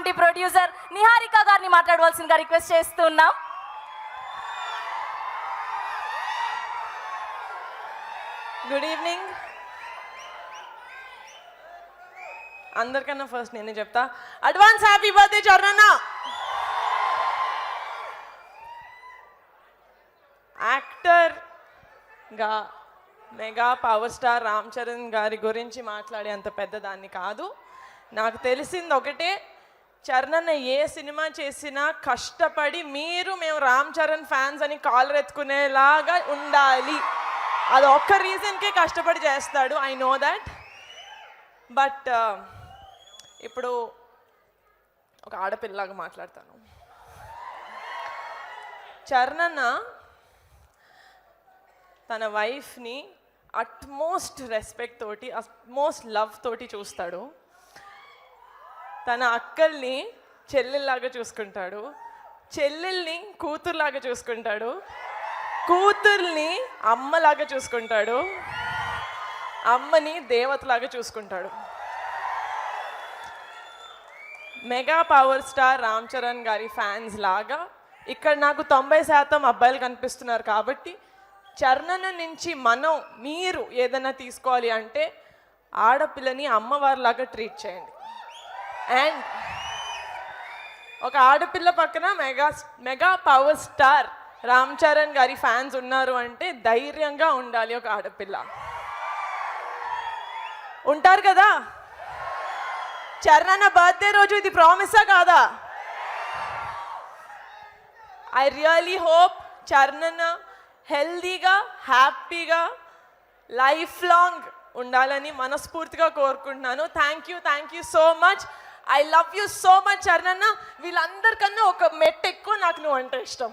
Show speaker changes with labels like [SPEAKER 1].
[SPEAKER 1] చేస్తున్నటువంటి ప్రొడ్యూసర్ నిహారిక గారిని మాట్లాడవలసిందిగా రిక్వెస్ట్ చేస్తున్నాం.
[SPEAKER 2] Good evening. అందరికన్నా ఫస్ట్ నేనే చెప్తా, అడ్వాన్స్ హ్యాపీ బర్త్డే చరణ్. యాక్టర్గా mega power star Ram Charan గారి గురించి మాట్లాడే అంత పెద్దదాన్ని కాదు. నాకు తెలిసింది ఒకటే, చరణ్ ఏ సినిమా చేసినా కష్టపడి మేము రామ్ చరణ్ ఫ్యాన్స్ అని కాలర్ ఎత్తుకునేలాగా ఉండాలి. అది ఒక్క రీజన్కే కష్టపడి చేస్తాడు. I know that. బట్ ఇప్పుడు ఒక ఆడపిల్లలాగా మాట్లాడతాను. చరణ్ తన వైఫ్ని అట్మోస్ట్ రెస్పెక్ట్ తోటి, అట్మోస్ట్ లవ్ తోటి చూస్తాడు. తన అక్కల్ని చెల్లెల్లాగా చూసుకుంటాడు, చెల్లెల్ని కూతురులాగా చూసుకుంటాడు, కూతుర్ని అమ్మలాగా చూసుకుంటాడు, అమ్మని దేవతలాగా చూసుకుంటాడు. Mega power star Ram Charan గారి ఫ్యాన్స్ లాగా ఇక్కడ నాకు 90% అబ్బాయిలు కనిపిస్తున్నారు. కాబట్టి చరణ్ నుంచి మీరు ఏదైనా తీసుకోవాలి అంటే ఆడపిల్లని అమ్మవారిలాగా ట్రీట్ చేయండి. అండ్ ఒక ఆడపిల్ల పక్కన mega power star Ram Charan గారి ఫ్యాన్స్ ఉన్నారు అంటే ధైర్యంగా ఉండాలి. ఒక ఆడపిల్ల ఉంటారు కదా. చరణ్ బర్త్డే రోజు ఇది ప్రామిసా కాదా? ఐ రియలీ హోప్ చరణ్ హెల్దీగా హ్యాపీగా లైఫ్ లాంగ్ ఉండాలని మనస్ఫూర్తిగా కోరుకుంటున్నాను. Thank you so much. I love you so much Charan. వీళ్ళందరికన్నా ఒక మెట్టు ఎక్కువ నాకు నువ్వు అంటే ఇష్టం.